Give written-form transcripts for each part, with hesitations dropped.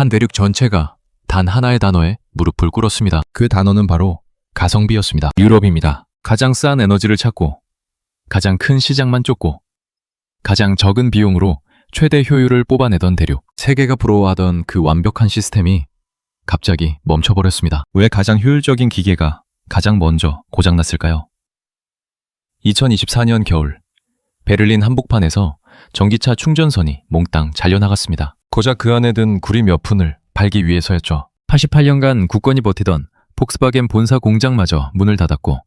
한 대륙 전체가 단 하나의 단어에 무릎을 꿇었습니다. 그 단어는 바로 가성비였습니다. 유럽입니다. 가장 싼 에너지를 찾고, 가장 큰 시장만 쫓고, 가장 적은 비용으로 최대 효율을 뽑아내던 대륙. 세계가 부러워하던 그 완벽한 시스템이 갑자기 멈춰버렸습니다. 왜 가장 효율적인 기계가 가장 먼저 고장났을까요? 2024년 겨울, 베를린 한복판에서 전기차 충전선이 몽땅 잘려나갔습니다. 고작 그 안에 든 구리 몇 푼을 팔기 위해서였죠. 88년간 굳건히 버티던 폭스바겐 본사 공장마저 문을 닫았고,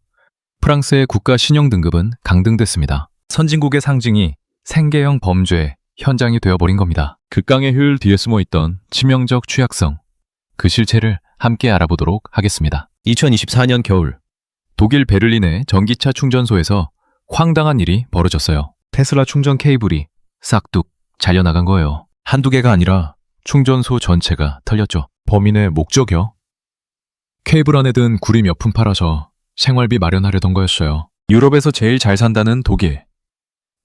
프랑스의 국가 신용 등급은 강등됐습니다. 선진국의 상징이 생계형 범죄의 현장이 되어버린 겁니다. 극강의 효율 뒤에 숨어있던 치명적 취약성, 그 실체를 함께 알아보도록 하겠습니다. 2024년 겨울, 독일 베를린의 전기차 충전소에서 황당한 일이 벌어졌어요. 테슬라 충전 케이블이 싹둑 잘려나간 거예요. 한두 개가 아니라 충전소 전체가 털렸죠. 범인의 목적이요? 케이블 안에 든 구리 몇 푼 팔아서 생활비 마련하려던 거였어요. 유럽에서 제일 잘 산다는 독일.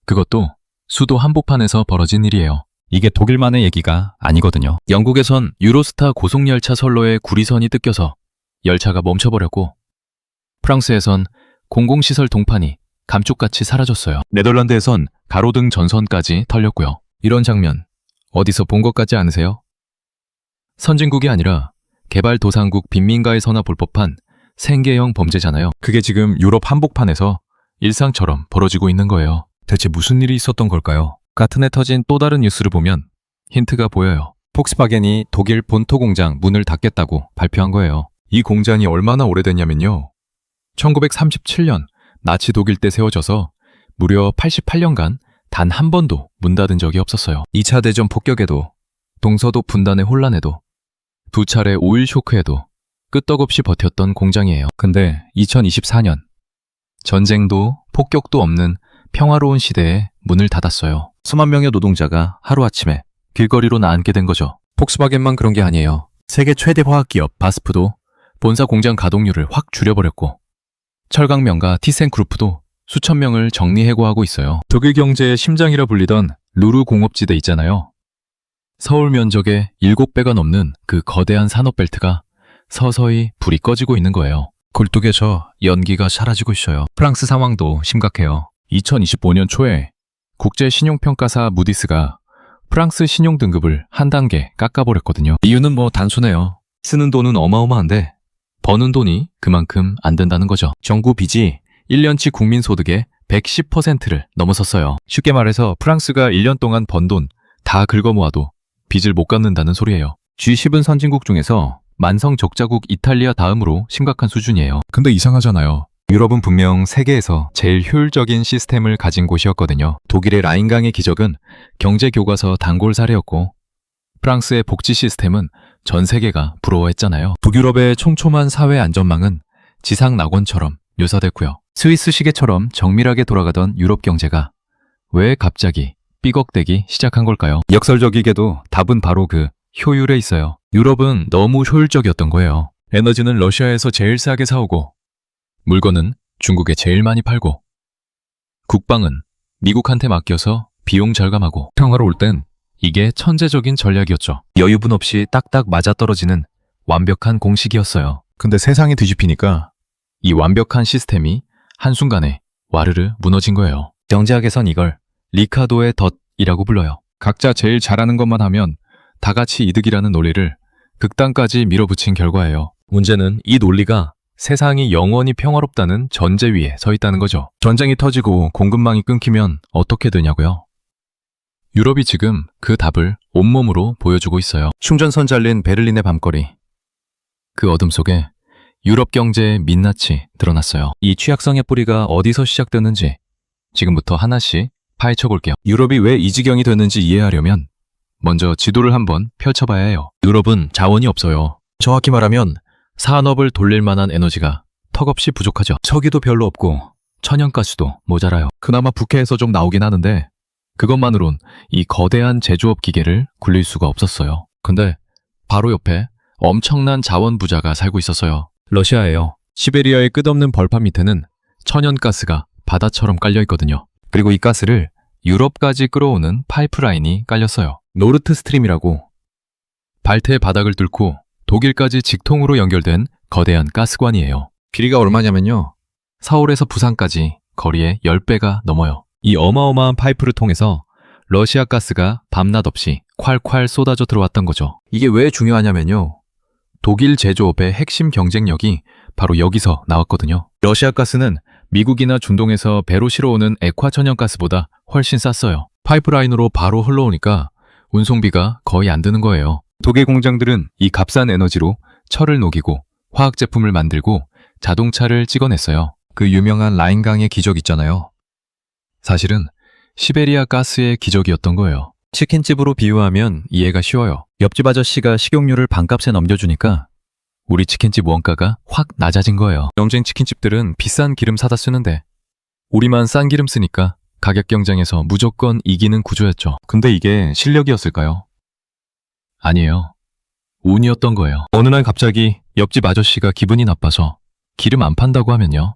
그것도 수도 한복판에서 벌어진 일이에요. 이게 독일만의 얘기가 아니거든요. 영국에선 유로스타 고속열차 선로에 구리선이 뜯겨서 열차가 멈춰버렸고, 프랑스에선 공공시설 동판이 감쪽같이 사라졌어요. 네덜란드에선 가로등 전선까지 털렸고요. 이런 장면 어디서 본 것 같지 않으세요? 선진국이 아니라 개발도상국 빈민가에서나 볼 법한 생계형 범죄잖아요. 그게 지금 유럽 한복판에서 일상처럼 벌어지고 있는 거예요. 대체 무슨 일이 있었던 걸까요? 같은 해 터진 또 다른 뉴스를 보면 힌트가 보여요. 폭스바겐이 독일 본토 공장 문을 닫겠다고 발표한 거예요. 이 공장이 얼마나 오래됐냐면요. 1937년 나치 독일 때 세워져서 무려 88년간 단 한 번도 문 닫은 적이 없었어요. 2차 대전 폭격에도, 동서도 분단의 혼란에도, 두 차례 오일 쇼크에도 끄떡없이 버텼던 공장이에요. 근데 2024년, 전쟁도 폭격도 없는 평화로운 시대에 문을 닫았어요. 수만 명의 노동자가 하루아침에 길거리로 나앉게 된 거죠. 폭스바겐만 그런 게 아니에요. 세계 최대 화학기업 바스프도 본사 공장 가동률을 확 줄여버렸고, 철강명가 티센그루프도 수천 명을 정리해고하고 있어요. 독일 경제의 심장이라 불리던 루르 공업지대 있잖아요. 서울 면적의 7배가 넘는 그 거대한 산업벨트가 서서히 불이 꺼지고 있는 거예요. 굴뚝에서 연기가 사라지고 있어요. 프랑스 상황도 심각해요. 2025년 초에 국제신용평가사 무디스가 프랑스 신용등급을 한 단계 깎아버렸거든요. 이유는 뭐 단순해요. 쓰는 돈은 어마어마한데 버는 돈이 그만큼 안 된다는 거죠. 정부 빚이 1년치 국민소득의 110%를 넘어섰어요. 쉽게 말해서 프랑스가 1년 동안 번 돈 다 긁어모아도 빚을 못 갚는다는 소리예요. G10은 선진국 중에서 만성 적자국 이탈리아 다음으로 심각한 수준이에요. 근데 이상하잖아요. 유럽은 분명 세계에서 제일 효율적인 시스템을 가진 곳이었거든요. 독일의 라인강의 기적은 경제교과서 단골 사례였고, 프랑스의 복지 시스템은 전 세계가 부러워했잖아요. 북유럽의 촘촘한 사회 안전망은 지상 낙원처럼 묘사됐고요. 스위스 시계처럼 정밀하게 돌아가던 유럽 경제가 왜 갑자기 삐걱대기 시작한 걸까요? 역설적이게도 답은 바로 그 효율에 있어요. 유럽은 너무 효율적이었던 거예요. 에너지는 러시아에서 제일 싸게 사오고, 물건은 중국에 제일 많이 팔고, 국방은 미국한테 맡겨서 비용 절감하고, 평화로울 땐 이게 천재적인 전략이었죠. 여유분 없이 딱딱 맞아떨어지는 완벽한 공식이었어요. 근데 세상이 뒤집히니까 이 완벽한 시스템이 한순간에 와르르 무너진 거예요. 경제학에선 이걸 리카도의 덫이라고 불러요. 각자 제일 잘하는 것만 하면 다 같이 이득이라는 논리를 극단까지 밀어붙인 결과예요. 문제는 이 논리가 세상이 영원히 평화롭다는 전제 위에 서 있다는 거죠. 전쟁이 터지고 공급망이 끊기면 어떻게 되냐고요? 유럽이 지금 그 답을 온몸으로 보여주고 있어요. 충전선 잘린 베를린의 밤거리. 그 어둠 속에 유럽 경제의 민낯이 드러났어요. 이 취약성의 뿌리가 어디서 시작됐는지 지금부터 하나씩 파헤쳐 볼게요. 유럽이 왜 이 지경이 됐는지 이해하려면 먼저 지도를 한번 펼쳐봐야 해요. 유럽은 자원이 없어요. 정확히 말하면 산업을 돌릴 만한 에너지가 턱없이 부족하죠. 석유도 별로 없고 천연가스도 모자라요. 그나마 북해에서 좀 나오긴 하는데 그것만으론 이 거대한 제조업 기계를 굴릴 수가 없었어요. 근데 바로 옆에 엄청난 자원 부자가 살고 있었어요. 러시아예요. 시베리아의 끝없는 벌판 밑에는 천연가스가 바다처럼 깔려 있거든요. 그리고 이 가스를 유럽까지 끌어오는 파이프라인이 깔렸어요. 노르트 스트림이라고. 발트의 바닥을 뚫고 독일까지 직통으로 연결된 거대한 가스관이에요. 길이가 얼마냐면요. 서울에서 부산까지 거리의 10배가 넘어요. 이 어마어마한 파이프를 통해서 러시아 가스가 밤낮 없이 콸콸 쏟아져 들어왔던 거죠. 이게 왜 중요하냐면요. 독일 제조업의 핵심 경쟁력이 바로 여기서 나왔거든요. 러시아 가스는 미국이나 중동에서 배로 실어오는 액화 천연가스보다 훨씬 쌌어요. 파이프라인으로 바로 흘러오니까 운송비가 거의 안 드는 거예요. 독일 공장들은 이 값싼 에너지로 철을 녹이고 화학 제품을 만들고 자동차를 찍어냈어요. 그 유명한 라인강의 기적 있잖아요. 사실은 시베리아 가스의 기적이었던 거예요. 치킨집으로 비유하면 이해가 쉬워요. 옆집 아저씨가 식용유를 반값에 넘겨주니까 우리 치킨집 원가가 확 낮아진 거예요. 경쟁 치킨집들은 비싼 기름 사다 쓰는데 우리만 싼 기름 쓰니까 가격 경쟁에서 무조건 이기는 구조였죠. 근데 이게 실력이었을까요? 아니에요. 운이었던 거예요. 어느 날 갑자기 옆집 아저씨가 기분이 나빠서 기름 안 판다고 하면요.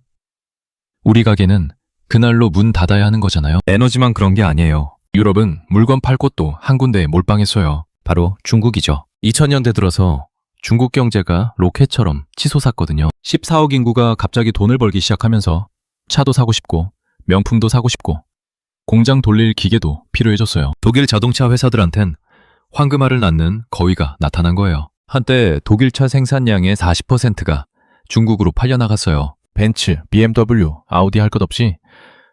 우리 가게는 그날로 문 닫아야 하는 거잖아요. 에너지만 그런 게 아니에요. 유럽은 물건 팔 곳도 한 군데에 몰빵했어요. 바로 중국이죠. 2000년대 들어서 중국 경제가 로켓처럼 치솟았거든요. 14억 인구가 갑자기 돈을 벌기 시작하면서 차도 사고 싶고 명품도 사고 싶고 공장 돌릴 기계도 필요해졌어요. 독일 자동차 회사들한텐 황금알을 낳는 거위가 나타난 거예요. 한때 독일 차 생산량의 40%가 중국으로 팔려나갔어요. 벤츠, BMW, 아우디 할 것 없이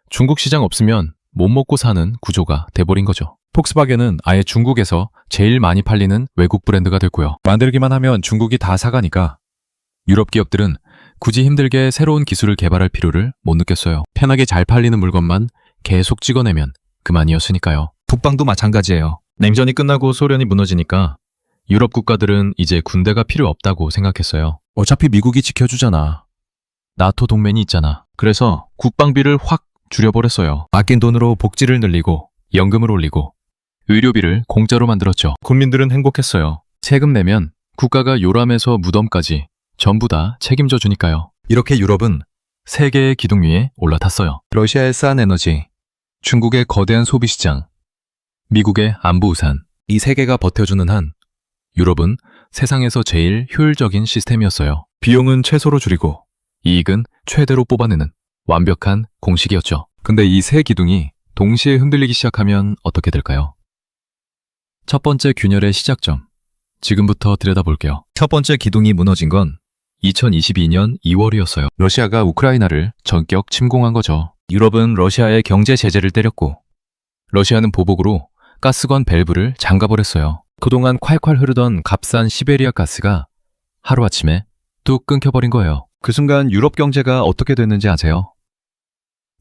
중국 시장 없으면 못 먹고 사는 구조가 돼버린 거죠. 폭스바겐은 아예 중국에서 제일 많이 팔리는 외국 브랜드가 됐고요. 만들기만 하면 중국이 다 사가니까 유럽 기업들은 굳이 힘들게 새로운 기술을 개발할 필요를 못 느꼈어요. 편하게 잘 팔리는 물건만 계속 찍어내면 그만이었으니까요. 북방도 마찬가지예요. 냉전이 끝나고 소련이 무너지니까 유럽 국가들은 이제 군대가 필요 없다고 생각했어요. 어차피 미국이 지켜주잖아. 나토 동맹이 있잖아. 그래서 국방비를 확 줄여버렸어요. 아낀 돈으로 복지를 늘리고 연금을 올리고 의료비를 공짜로 만들었죠. 국민들은 행복했어요. 세금 내면 국가가 요람에서 무덤까지 전부 다 책임져 주니까요. 이렇게 유럽은 세계의 기둥 위에 올라탔어요. 러시아의 싼 에너지, 중국의 거대한 소비시장, 미국의 안보 우산, 이 세 개가 버텨주는 한 유럽은 세상에서 제일 효율적인 시스템이었어요. 비용은 최소로 줄이고 이익은 최대로 뽑아내는 완벽한 공식이었죠. 근데 이 세 기둥이 동시에 흔들리기 시작하면 어떻게 될까요? 첫 번째 균열의 시작점, 지금부터 들여다볼게요. 첫 번째 기둥이 무너진 건 2022년 2월이었어요. 러시아가 우크라이나를 전격 침공한 거죠. 유럽은 러시아의 경제 제재를 때렸고 러시아는 보복으로 가스관 밸브를 잠가버렸어요. 그동안 콸콸 흐르던 값싼 시베리아 가스가 하루아침에 뚝 끊겨버린 거예요. 그 순간 유럽 경제가 어떻게 됐는지 아세요?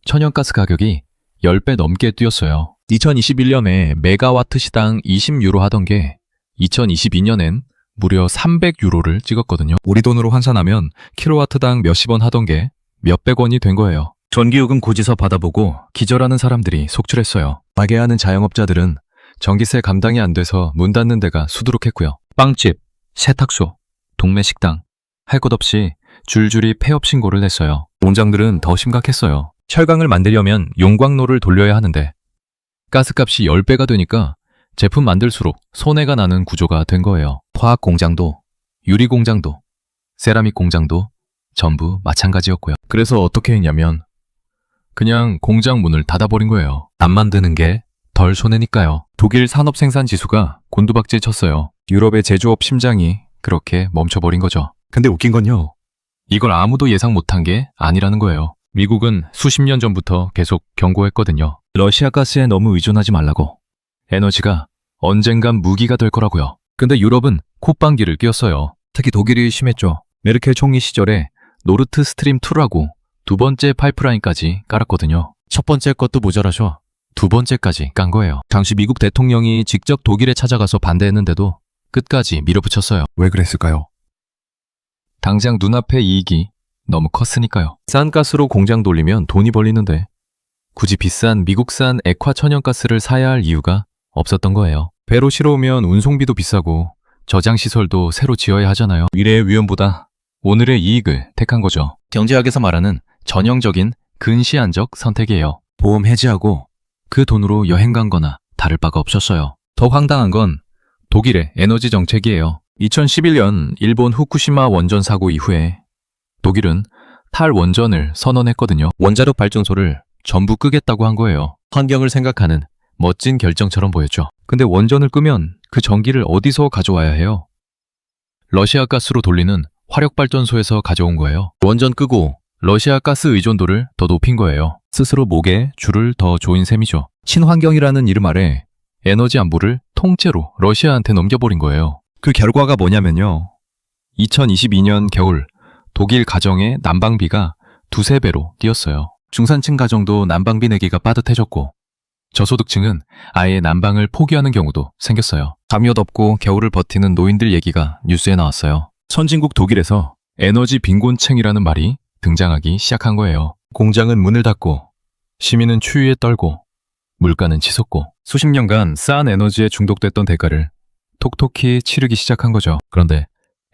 천연가스 가격이 10배 넘게 뛰었어요. 2021년에 메가와트 시당 20유로 하던 게 2022년엔 무려 300유로를 찍었거든요. 우리 돈으로 환산하면 킬로와트당 몇십 원 하던 게 몇백 원이 된 거예요. 전기요금 고지서 받아보고 기절하는 사람들이 속출했어요. 마개하는 자영업자들은 전기세 감당이 안 돼서 문 닫는 데가 수두룩했고요. 빵집, 세탁소, 동네 식당 할 것 없이 줄줄이 폐업 신고를 냈어요. 공장들은 더 심각했어요. 철강을 만들려면 용광로를 돌려야 하는데 가스값이 10배가 되니까 제품 만들수록 손해가 나는 구조가 된 거예요. 화학 공장도, 유리 공장도, 세라믹 공장도 전부 마찬가지였고요. 그래서 어떻게 했냐면 그냥 공장 문을 닫아버린 거예요. 안 만드는 게 덜 손해니까요. 독일 산업 생산 지수가 곤두박질 쳤어요. 유럽의 제조업 심장이 그렇게 멈춰버린 거죠. 근데 웃긴 건요, 이걸 아무도 예상 못한 게 아니라는 거예요. 미국은 수십 년 전부터 계속 경고했거든요. 러시아 가스에 너무 의존하지 말라고. 에너지가 언젠간 무기가 될 거라고요. 근데 유럽은 콧방귀를 뀌었어요. 특히 독일이 심했죠. 메르켈 총리 시절에 노르트 스트림 2라고 두 번째 파이프라인까지 깔았거든요. 첫 번째 것도 모자라셔 두 번째까지 깐 거예요. 당시 미국 대통령이 직접 독일에 찾아가서 반대했는데도 끝까지 밀어붙였어요. 왜 그랬을까요? 당장 눈앞의 이익이 너무 컸으니까요. 싼 가스로 공장 돌리면 돈이 벌리는데 굳이 비싼 미국산 액화 천연가스를 사야 할 이유가 없었던 거예요. 배로 실어오면 운송비도 비싸고 저장시설도 새로 지어야 하잖아요. 미래의 위험보다 오늘의 이익을 택한 거죠. 경제학에서 말하는 전형적인 근시안적 선택이에요. 보험 해지하고 그 돈으로 여행 간 거나 다를 바가 없었어요. 더 황당한 건 독일의 에너지 정책이에요. 2011년 일본 후쿠시마 원전 사고 이후에 독일은 탈원전을 선언했거든요. 원자력 발전소를 전부 끄겠다고 한 거예요. 환경을 생각하는 멋진 결정처럼 보였죠. 근데 원전을 끄면 그 전기를 어디서 가져와야 해요? 러시아 가스로 돌리는 화력발전소에서 가져온 거예요. 원전 끄고 러시아 가스 의존도를 더 높인 거예요. 스스로 목에 줄을 더 조인 셈이죠. 친환경이라는 이름 아래 에너지 안보를 통째로 러시아한테 넘겨버린 거예요. 그 결과가 뭐냐면요. 2022년 겨울 독일 가정의 난방비가 두세 배로 뛰었어요. 중산층 가정도 난방비 내기가 빠듯해졌고 저소득층은 아예 난방을 포기하는 경우도 생겼어요. 밤이 덥고 겨울을 버티는 노인들 얘기가 뉴스에 나왔어요. 선진국 독일에서 에너지 빈곤층이라는 말이 등장하기 시작한 거예요. 공장은 문을 닫고 시민은 추위에 떨고 물가는 치솟고 수십 년간 싸한 에너지에 중독됐던 대가를 톡톡히 치르기 시작한 거죠. 그런데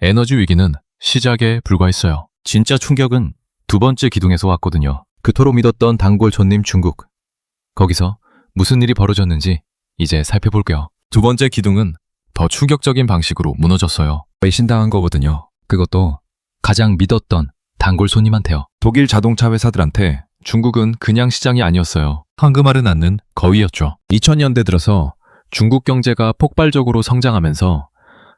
에너지 위기는 시작에 불과했어요. 진짜 충격은 두 번째 기둥에서 왔거든요. 그토록 믿었던 단골 손님 중국. 거기서 무슨 일이 벌어졌는지 이제 살펴볼게요. 두 번째 기둥은 더 충격적인 방식으로 무너졌어요. 배신당한 거거든요. 그것도 가장 믿었던 단골 손님한테요. 독일 자동차 회사들한테 중국은 그냥 시장이 아니었어요. 황금알은 않는 거위였죠. 2000년대 들어서 중국 경제가 폭발적으로 성장하면서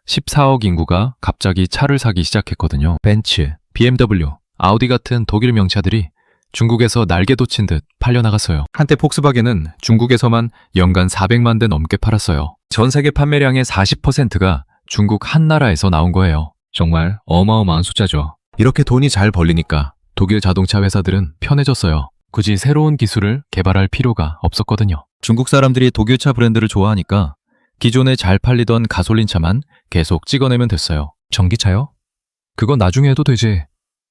14억 인구가 갑자기 차를 사기 시작했거든요. 벤츠, BMW, 아우디 같은 독일 명차들이 중국에서 날개 돋친 듯 팔려나갔어요. 한때 폭스바겐은 중국에서만 연간 400만 대 넘게 팔았어요. 전 세계 판매량의 40%가 중국 한 나라에서 나온 거예요. 정말 어마어마한 숫자죠. 이렇게 돈이 잘 벌리니까 독일 자동차 회사들은 편해졌어요. 굳이 새로운 기술을 개발할 필요가 없었거든요. 중국 사람들이 독일차 브랜드를 좋아하니까 기존에 잘 팔리던 가솔린차만 계속 찍어내면 됐어요. 전기차요? 그건 나중에 해도 되지.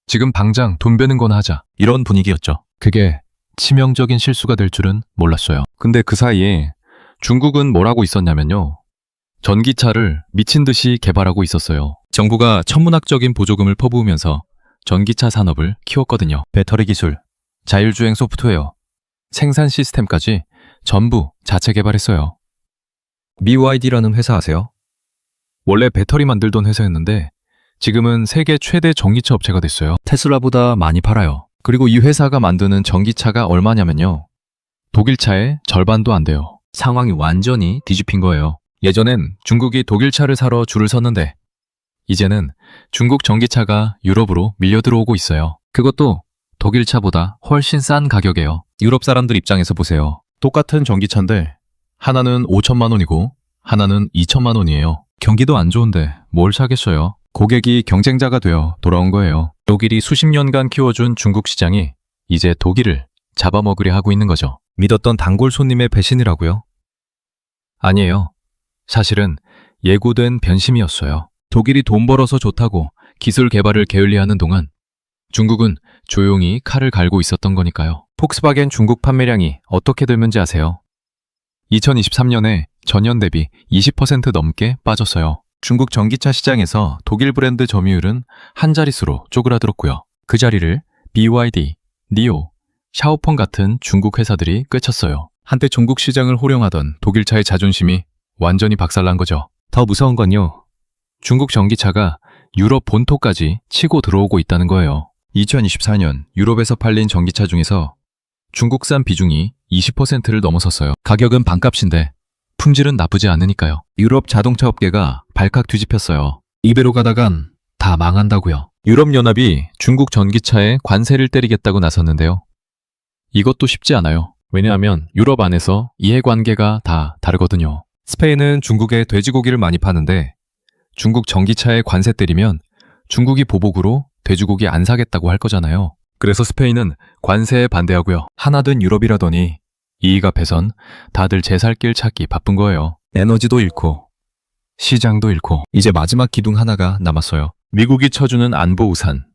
지금 당장 돈 베는 거나 하자. 이런 분위기였죠. 그게 치명적인 실수가 될 줄은 몰랐어요. 근데 그 사이에 중국은 뭘 하고 있었냐면요. 전기차를 미친 듯이 개발하고 있었어요. 정부가 천문학적인 보조금을 퍼부으면서 전기차 산업을 키웠거든요. 배터리 기술, 자율주행 소프트웨어, 생산 시스템까지 전부 자체 개발했어요. BYD라는 회사 아세요? 원래 배터리 만들던 회사였는데 지금은 세계 최대 전기차 업체가 됐어요. 테슬라보다 많이 팔아요. 그리고 이 회사가 만드는 전기차가 얼마냐면요. 독일차의 절반도 안 돼요. 상황이 완전히 뒤집힌 거예요. 예전엔 중국이 독일차를 사러 줄을 섰는데 이제는 중국 전기차가 유럽으로 밀려 들어오고 있어요. 그것도 독일차보다 훨씬 싼 가격이에요. 유럽 사람들 입장에서 보세요. 똑같은 전기차인데 하나는 5천만 원이고 하나는 2천만 원이에요. 경기도 안 좋은데 뭘 사겠어요? 고객이 경쟁자가 되어 돌아온 거예요. 독일이 수십 년간 키워준 중국 시장이 이제 독일을 잡아먹으려 하고 있는 거죠. 믿었던 단골 손님의 배신이라고요? 아니에요. 사실은 예고된 변심이었어요. 독일이 돈 벌어서 좋다고 기술 개발을 게을리하는 동안 중국은 조용히 칼을 갈고 있었던 거니까요. 폭스바겐 중국 판매량이 어떻게 되는지 아세요? 2023년에 전년 대비 20% 넘게 빠졌어요. 중국 전기차 시장에서 독일 브랜드 점유율은 한 자릿수로 쪼그라들었고요. 그 자리를 BYD, 니오, 샤오펑 같은 중국 회사들이 꿰찼어요. 한때 중국 시장을 호령하던 독일차의 자존심이 완전히 박살난 거죠. 더 무서운 건요. 중국 전기차가 유럽 본토까지 치고 들어오고 있다는 거예요. 2024년 유럽에서 팔린 전기차 중에서 중국산 비중이 20%를 넘어섰어요. 가격은 반값인데 품질은 나쁘지 않으니까요. 유럽 자동차 업계가 발칵 뒤집혔어요. 이대로 가다간 다 망한다고요. 유럽연합이 중국 전기차에 관세를 때리겠다고 나섰는데요. 이것도 쉽지 않아요. 왜냐하면 유럽 안에서 이해관계가 다 다르거든요. 스페인은 중국에 돼지고기를 많이 파는데 중국 전기차에 관세 때리면 중국이 보복으로 돼지고기 안 사겠다고 할 거잖아요. 그래서 스페인은 관세에 반대하고요. 하나든 유럽이라더니 이익 앞에선 다들 제 살 길 찾기 바쁜 거예요. 에너지도 잃고 시장도 잃고 이제 마지막 기둥 하나가 남았어요. 미국이 쳐주는 안보 우산.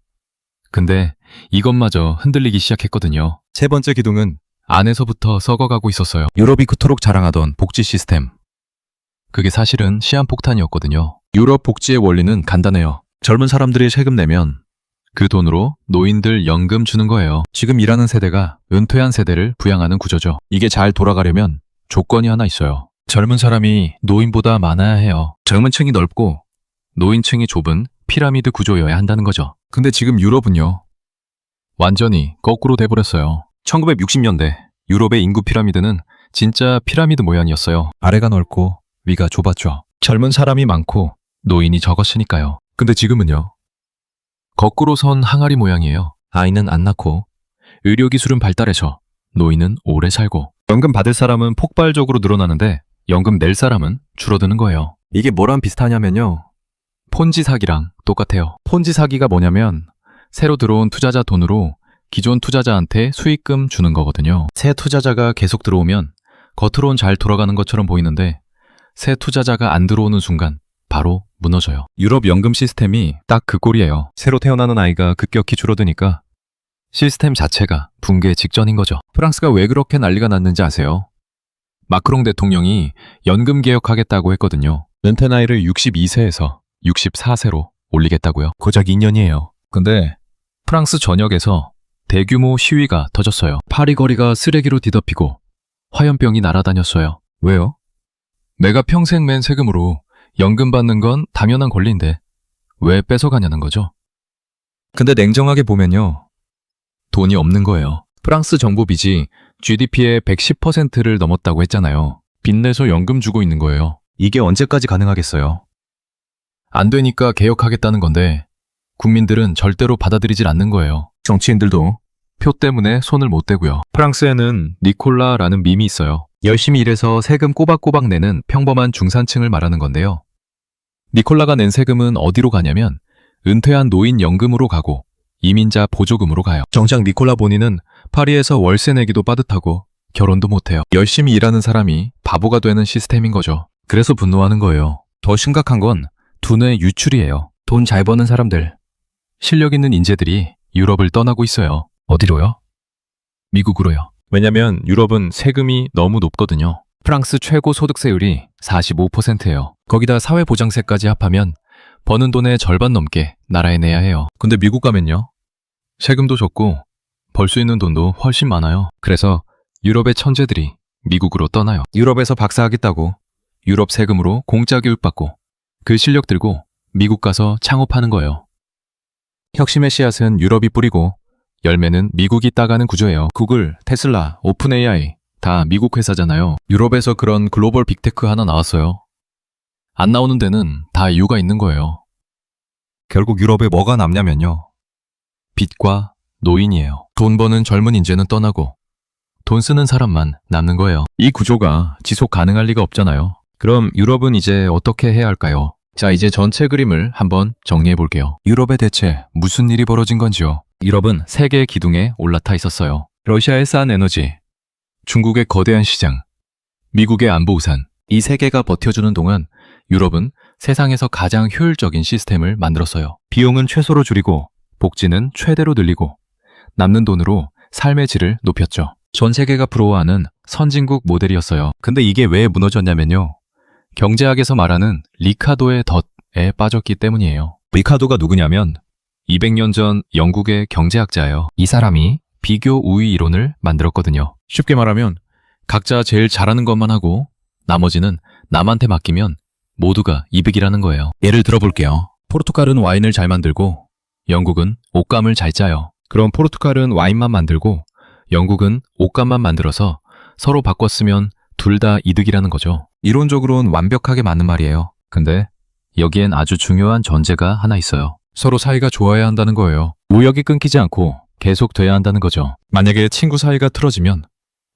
근데 이것마저 흔들리기 시작했거든요. 세 번째 기둥은 안에서부터 썩어가고 있었어요. 유럽이 그토록 자랑하던 복지 시스템. 그게 사실은 시한폭탄이었거든요. 유럽 복지의 원리는 간단해요. 젊은 사람들이 세금 내면 그 돈으로 노인들 연금 주는 거예요. 지금 일하는 세대가 은퇴한 세대를 부양하는 구조죠. 이게 잘 돌아가려면 조건이 하나 있어요. 젊은 사람이 노인보다 많아야 해요. 젊은 층이 넓고 노인층이 좁은 피라미드 구조여야 한다는 거죠. 근데 지금 유럽은요. 완전히 거꾸로 돼버렸어요. 1960년대 유럽의 인구 피라미드는 진짜 피라미드 모양이었어요. 아래가 넓고 위가 좁았죠. 젊은 사람이 많고 노인이 적었으니까요. 근데 지금은요. 거꾸로 선 항아리 모양이에요. 아이는 안 낳고 의료기술은 발달해서 노인은 오래 살고 연금 받을 사람은 폭발적으로 늘어나는데 연금 낼 사람은 줄어드는 거예요. 이게 뭐랑 비슷하냐면요. 폰지 사기랑 똑같아요. 폰지 사기가 뭐냐면 새로 들어온 투자자 돈으로 기존 투자자한테 수익금 주는 거거든요. 새 투자자가 계속 들어오면 겉으론 잘 돌아가는 것처럼 보이는데 새 투자자가 안 들어오는 순간 바로 무너져요. 유럽 연금 시스템이 딱 그 꼴이에요. 새로 태어나는 아이가 급격히 줄어드니까 시스템 자체가 붕괴 직전인 거죠. 프랑스가 왜 그렇게 난리가 났는지 아세요? 마크롱 대통령이 연금 개혁하겠다고 했거든요. 은퇴 나이를 62세에서 64세로 올리겠다고요. 고작 2년이에요. 근데 프랑스 전역에서 대규모 시위가 터졌어요. 파리 거리가 쓰레기로 뒤덮이고 화염병이 날아다녔어요. 왜요? 내가 평생 낸 세금으로 연금 받는 건 당연한 권리인데 왜 뺏어가냐는 거죠. 근데 냉정하게 보면요. 돈이 없는 거예요. 프랑스 정부 빚이 GDP의 110%를 넘었다고 했잖아요. 빚내서 연금 주고 있는 거예요. 이게 언제까지 가능하겠어요? 안 되니까 개혁하겠다는 건데 국민들은 절대로 받아들이질 않는 거예요. 정치인들도 표 때문에 손을 못 대고요. 프랑스에는 니콜라라는 밈이 있어요. 열심히 일해서 세금 꼬박꼬박 내는 평범한 중산층을 말하는 건데요. 니콜라가 낸 세금은 어디로 가냐면 은퇴한 노인 연금으로 가고 이민자 보조금으로 가요. 정작 니콜라 본인은 파리에서 월세 내기도 빠듯하고 결혼도 못해요. 열심히 일하는 사람이 바보가 되는 시스템인 거죠. 그래서 분노하는 거예요. 더 심각한 건 두뇌 유출이에요. 돈 잘 버는 사람들, 실력 있는 인재들이 유럽을 떠나고 있어요. 어디로요? 미국으로요. 왜냐면 유럽은 세금이 너무 높거든요. 프랑스 최고 소득세율이 45%예요. 거기다 사회보장세까지 합하면 버는 돈의 절반 넘게 나라에 내야 해요. 근데 미국 가면요. 세금도 적고 벌 수 있는 돈도 훨씬 많아요. 그래서 유럽의 천재들이 미국으로 떠나요. 유럽에서 박사하겠다고 유럽 세금으로 공짜 교육받고 그 실력 들고 미국 가서 창업하는 거예요. 혁신의 씨앗은 유럽이 뿌리고 열매는 미국이 따가는 구조예요. 구글, 테슬라, 오픈 AI 다 미국 회사잖아요. 유럽에서 그런 글로벌 빅테크 하나 나왔어요. 안 나오는 데는 다 이유가 있는 거예요. 결국 유럽에 뭐가 남냐면요. 빚과 노인이에요. 돈 버는 젊은 인재는 떠나고 돈 쓰는 사람만 남는 거예요. 이 구조가 지속 가능할 리가 없잖아요. 그럼 유럽은 이제 어떻게 해야 할까요? 자, 이제 전체 그림을 한번 정리해 볼게요. 유럽에 대체 무슨 일이 벌어진 건지요? 유럽은 세계 기둥에 올라타 있었어요. 러시아의 싼 에너지, 중국의 거대한 시장, 미국의 안보 우산, 이 세 개가 버텨주는 동안 유럽은 세상에서 가장 효율적인 시스템을 만들었어요. 비용은 최소로 줄이고 복지는 최대로 늘리고 남는 돈으로 삶의 질을 높였죠. 전 세계가 부러워하는 선진국 모델이었어요. 근데 이게 왜 무너졌냐면요. 경제학에서 말하는 리카도의 덫에 빠졌기 때문이에요. 리카도가 누구냐면 200년 전 영국의 경제학자예요. 이 사람이 비교 우위 이론을 만들었거든요. 쉽게 말하면 각자 제일 잘하는 것만 하고 나머지는 남한테 맡기면 모두가 이득이라는 거예요. 예를 들어볼게요. 포르투갈은 와인을 잘 만들고 영국은 옷감을 잘 짜요. 그럼 포르투갈은 와인만 만들고 영국은 옷감만 만들어서 서로 바꿨으면 둘 다 이득이라는 거죠. 이론적으로는 완벽하게 맞는 말이에요. 근데 여기엔 아주 중요한 전제가 하나 있어요. 서로 사이가 좋아야 한다는 거예요. 우역이 끊기지 않고 계속 돼야 한다는 거죠. 만약에 친구 사이가 틀어지면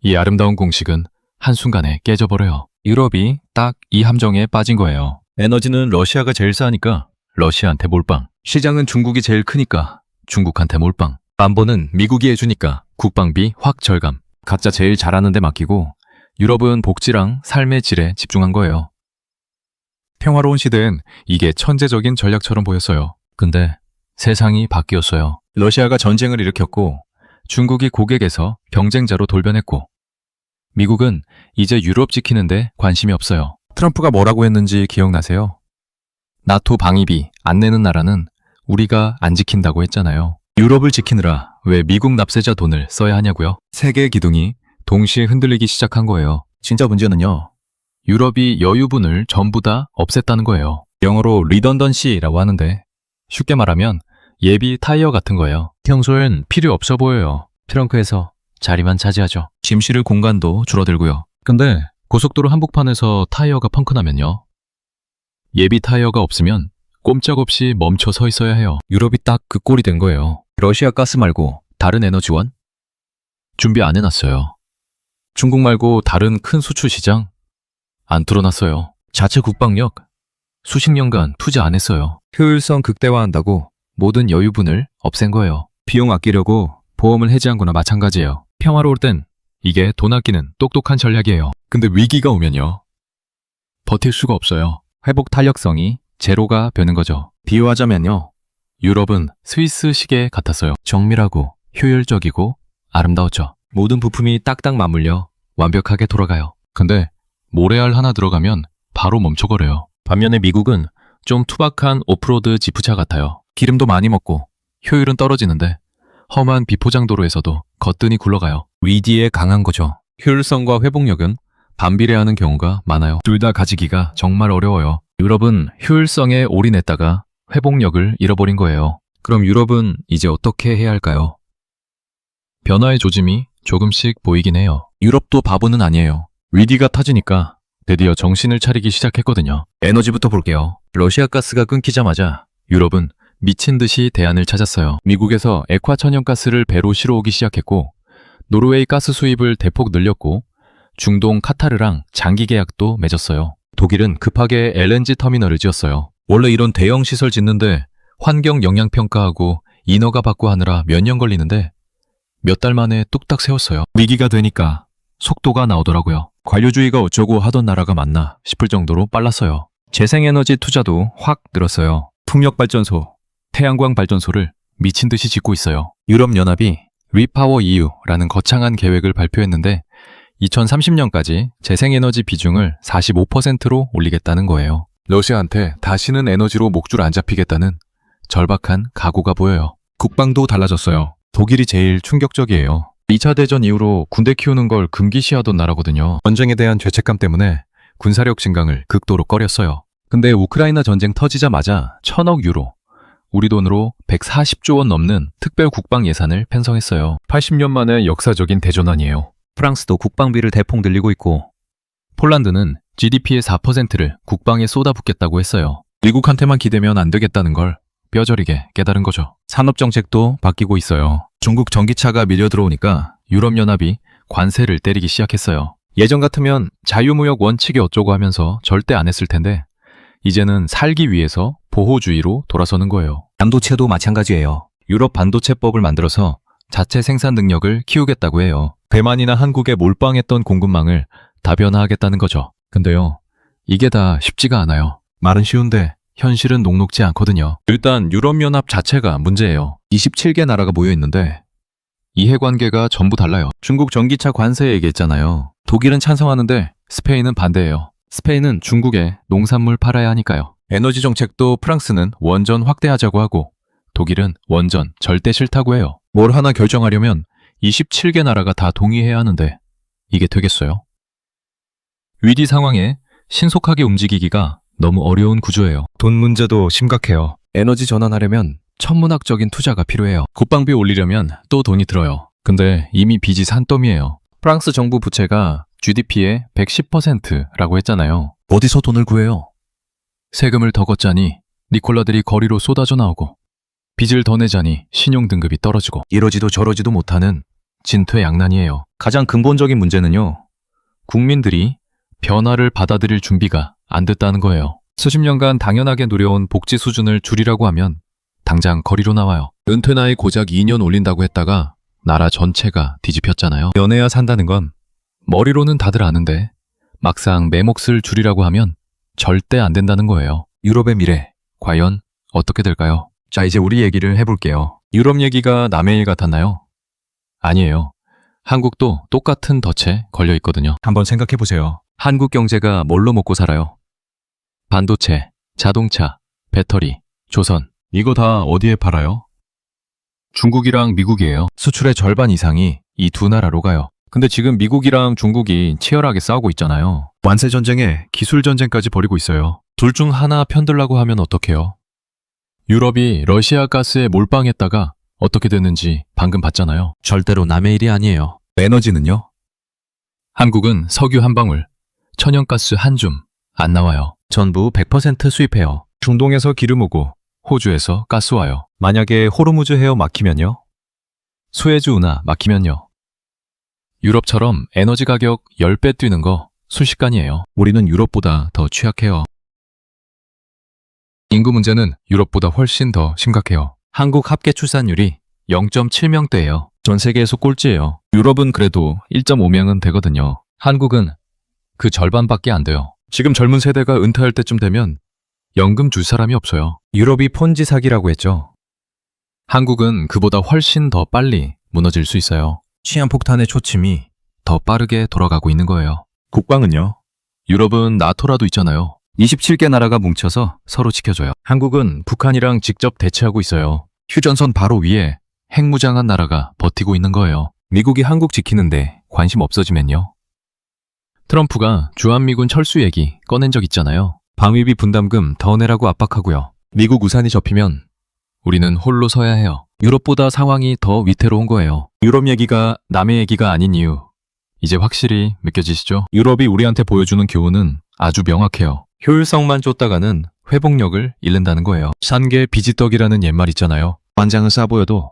이 아름다운 공식은 한순간에 깨져버려요. 유럽이 딱 이 함정에 빠진 거예요. 에너지는 러시아가 제일 싸니까 러시아한테 몰빵. 시장은 중국이 제일 크니까 중국한테 몰빵. 안보는 미국이 해주니까 국방비 확 절감. 각자 제일 잘하는 데 맡기고 유럽은 복지랑 삶의 질에 집중한 거예요. 평화로운 시대엔 이게 천재적인 전략처럼 보였어요. 근데 세상이 바뀌었어요. 러시아가 전쟁을 일으켰고 중국이 고객에서 경쟁자로 돌변했고 미국은 이제 유럽 지키는데 관심이 없어요. 트럼프가 뭐라고 했는지 기억나세요? 나토 방위비 안 내는 나라는 우리가 안 지킨다고 했잖아요. 유럽을 지키느라 왜 미국 납세자 돈을 써야 하냐고요? 세계의 기둥이 동시에 흔들리기 시작한 거예요. 진짜 문제는요. 유럽이 여유분을 전부 다 없앴다는 거예요. 영어로 리던던시라고 하는데 쉽게 말하면 예비 타이어 같은 거예요. 평소엔 필요 없어 보여요. 트렁크에서 자리만 차지하죠. 짐 실을 공간도 줄어들고요. 근데 고속도로 한복판에서 타이어가 펑크나면요. 예비 타이어가 없으면 꼼짝없이 멈춰 서 있어야 해요. 유럽이 딱 그 꼴이 된 거예요. 러시아 가스 말고 다른 에너지원? 준비 안 해놨어요. 중국 말고 다른 큰 수출 시장? 안 뚫어놨어요. 자체 국방력? 수십 년간 투자 안 했어요. 효율성 극대화한다고 모든 여유분을 없앤 거예요. 비용 아끼려고 보험을 해지한 거나 마찬가지예요. 평화로울 땐 이게 돈 아끼는 똑똑한 전략이에요. 근데 위기가 오면요. 버틸 수가 없어요. 회복 탄력성이 제로가 되는 거죠. 비유하자면요. 유럽은 스위스 시계 같았어요. 정밀하고 효율적이고 아름다웠죠. 모든 부품이 딱딱 맞물려 완벽하게 돌아가요. 근데 모래알 하나 들어가면 바로 멈춰버려요. 반면에 미국은 좀 투박한 오프로드 지프차 같아요. 기름도 많이 먹고 효율은 떨어지는데 험한 비포장도로에서도 거뜬히 굴러가요. 위기에 강한 거죠. 효율성과 회복력은 반비례하는 경우가 많아요. 둘 다 가지기가 정말 어려워요. 유럽은 효율성에 올인했다가 회복력을 잃어버린 거예요. 그럼 유럽은 이제 어떻게 해야 할까요? 변화의 조짐이 조금씩 보이긴 해요. 유럽도 바보는 아니에요. 위기가 터지니까 드디어 정신을 차리기 시작했거든요. 에너지부터 볼게요. 러시아 가스가 끊기자마자 유럽은 미친 듯이 대안을 찾았어요. 미국에서 액화 천연가스를 배로 실어오기 시작했고 노르웨이 가스 수입을 대폭 늘렸고 중동 카타르랑 장기 계약도 맺었어요. 독일은 급하게 LNG 터미널을 지었어요. 원래 이런 대형 시설 짓는데 환경 영향 평가하고 인허가 받고 하느라 몇 년 걸리는데 몇 달 만에 뚝딱 세웠어요. 위기가 되니까 속도가 나오더라고요. 관료주의가 어쩌고 하던 나라가 맞나 싶을 정도로 빨랐어요. 재생에너지 투자도 확 늘었어요. 풍력발전소, 태양광 발전소를 미친 듯이 짓고 있어요. 유럽연합이 리파워 EU라는 거창한 계획을 발표했는데 2030년까지 재생에너지 비중을 45%로 올리겠다는 거예요. 러시아한테 다시는 에너지로 목줄 안 잡히겠다는 절박한 각오가 보여요. 국방도 달라졌어요. 독일이 제일 충격적이에요. 2차 대전 이후로 군대 키우는 걸 금기시하던 나라거든요. 전쟁에 대한 죄책감 때문에 군사력 증강을 극도로 꺼렸어요. 근데 우크라이나 전쟁 터지자마자 1000억 유로, 우리 돈으로 140조 원 넘는 특별 국방 예산을 편성했어요. 80년 만에 역사적인 대전환이에요. 프랑스도 국방비를 대폭 늘리고 있고 폴란드는 GDP의 4%를 국방에 쏟아붓겠다고 했어요. 미국한테만 기대면 안 되겠다는 걸 뼈저리게 깨달은 거죠. 산업정책도 바뀌고 있어요. 중국 전기차가 밀려 들어오니까 유럽연합이 관세를 때리기 시작했어요. 예전 같으면 자유무역 원칙이 어쩌고 하면서 절대 안 했을 텐데 이제는 살기 위해서 보호주의로 돌아서는 거예요. 반도체도 마찬가지예요. 유럽 반도체법을 만들어서 자체 생산 능력을 키우겠다고 해요. 대만이나 한국에 몰빵했던 공급망을 다변화하겠다는 거죠. 근데요, 이게 다 쉽지가 않아요. 말은 쉬운데 현실은 녹록지 않거든요. 일단 유럽연합 자체가 문제예요. 27개 나라가 모여 있는데 이해관계가 전부 달라요. 중국 전기차 관세 얘기했잖아요. 독일은 찬성하는데 스페인은 반대예요. 스페인은 중국에 농산물 팔아야 하니까요. 에너지 정책도 프랑스는 원전 확대하자고 하고 독일은 원전 절대 싫다고 해요. 뭘 하나 결정하려면 27개 나라가 다 동의해야 하는데 이게 되겠어요? 위기 상황에 신속하게 움직이기가 너무 어려운 구조예요. 돈 문제도 심각해요. 에너지 전환하려면 천문학적인 투자가 필요해요. 국방비 올리려면 또 돈이 들어요. 근데 이미 빚이 산더미예요. 프랑스 정부 부채가 GDP의 110%라고 했잖아요. 어디서 돈을 구해요? 세금을 더 걷자니 니콜라들이 거리로 쏟아져 나오고 빚을 더 내자니 신용등급이 떨어지고 이러지도 저러지도 못하는 진퇴양난이에요. 가장 근본적인 문제는요. 국민들이 변화를 받아들일 준비가 안 됐다는 거예요. 수십 년간 당연하게 누려온 복지 수준을 줄이라고 하면 당장 거리로 나와요. 은퇴 나이 고작 2년 올린다고 했다가 나라 전체가 뒤집혔잖아요. 연애야 산다는 건 머리로는 다들 아는데 막상 내 몫을 줄이라고 하면 절대 안 된다는 거예요. 유럽의 미래, 과연 어떻게 될까요? 자, 이제 우리 얘기를 해볼게요. 유럽 얘기가 남의 일 같았나요? 아니에요. 한국도 똑같은 덫에 걸려 있거든요. 한번 생각해보세요. 한국 경제가 뭘로 먹고 살아요? 반도체, 자동차, 배터리, 조선. 이거 다 어디에 팔아요? 중국이랑 미국이에요. 수출의 절반 이상이 이 두 나라로 가요. 근데 지금 미국이랑 중국이 치열하게 싸우고 있잖아요. 완세 전쟁에 기술 전쟁까지 벌이고 있어요. 둘 중 하나 편들라고 하면 어떡해요? 유럽이 러시아 가스에 몰빵했다가 어떻게 됐는지 방금 봤잖아요. 절대로 남의 일이 아니에요. 에너지는요? 한국은 석유 한 방울, 천연가스 한 줌 안 나와요. 전부 100% 수입해요. 중동에서 기름 오고 호주에서 가스 와요. 만약에 호르무즈 해협 막히면요? 수에즈 운하 막히면요? 유럽처럼 에너지 가격 10배 뛰는 거 순식간이에요. 우리는 유럽보다 더 취약해요. 인구 문제는 유럽보다 훨씬 더 심각해요. 한국 합계 출산율이 0.7명대예요. 전 세계에서 꼴찌예요. 유럽은 그래도 1.5명은 되거든요. 한국은 그 절반밖에 안 돼요. 지금 젊은 세대가 은퇴할 때쯤 되면 연금 줄 사람이 없어요. 유럽이 폰지 사기라고 했죠. 한국은 그보다 훨씬 더 빨리 무너질 수 있어요. 시한폭탄의 초침이 더 빠르게 돌아가고 있는 거예요. 국방은요? 유럽은 나토라도 있잖아요. 27개 나라가 뭉쳐서 서로 지켜줘요. 한국은 북한이랑 직접 대치하고 있어요. 휴전선 바로 위에 핵무장한 나라가 버티고 있는 거예요. 미국이 한국 지키는데 관심 없어지면요? 트럼프가 주한미군 철수 얘기 꺼낸 적 있잖아요. 방위비 분담금 더 내라고 압박하고요. 미국 우산이 접히면 우리는 홀로 서야 해요. 유럽보다 상황이 더 위태로운 거예요. 유럽 얘기가 남의 얘기가 아닌 이유 이제 확실히 느껴지시죠? 유럽이 우리한테 보여주는 교훈은 아주 명확해요. 효율성만 쫓다가는 회복력을 잃는다는 거예요. 산게 비지떡이라는 옛말 있잖아요. 관장은 싸 보여도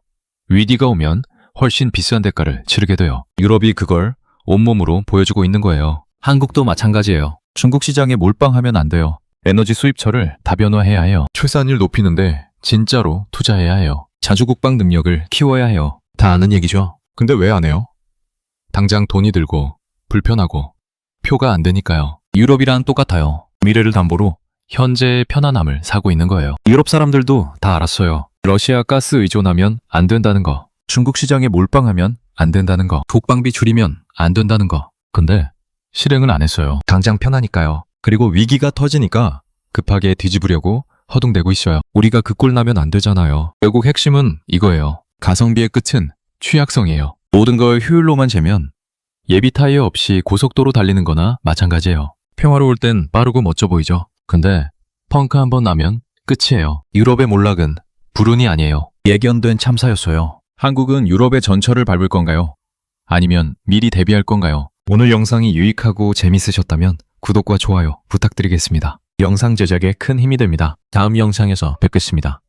위기가 오면 훨씬 비싼 대가를 치르게 돼요. 유럽이 그걸 온몸으로 보여주고 있는 거예요. 한국도 마찬가지예요. 중국 시장에 몰빵하면 안 돼요. 에너지 수입처를 다변화해야 해요. 출산율 높이는데 진짜로 투자해야 해요. 자주국방 능력을 키워야 해요. 다 아는 얘기죠. 근데 왜 안 해요? 당장 돈이 들고 불편하고 표가 안 되니까요. 유럽이랑 똑같아요. 미래를 담보로 현재의 편안함을 사고 있는 거예요. 유럽 사람들도 다 알았어요. 러시아 가스 의존하면 안 된다는 거. 중국 시장에 몰빵하면 안 된다는 거. 국방비 줄이면 안 된다는 거. 근데 실행은 안 했어요. 당장 편하니까요. 그리고 위기가 터지니까 급하게 뒤집으려고 허둥대고 있어요. 우리가 그 꼴 나면 안 되잖아요. 결국 핵심은 이거예요. 가성비의 끝은 취약성이에요. 모든 걸 효율로만 재면 예비 타이어 없이 고속도로 달리는 거나 마찬가지예요. 평화로울 땐 빠르고 멋져 보이죠. 근데 펑크 한번 나면 끝이에요. 유럽의 몰락은 불운이 아니에요. 예견된 참사였어요. 한국은 유럽의 전철을 밟을 건가요? 아니면 미리 대비할 건가요? 오늘 영상이 유익하고 재밌으셨다면 구독과 좋아요 부탁드리겠습니다. 영상 제작에 큰 힘이 됩니다. 다음 영상에서 뵙겠습니다.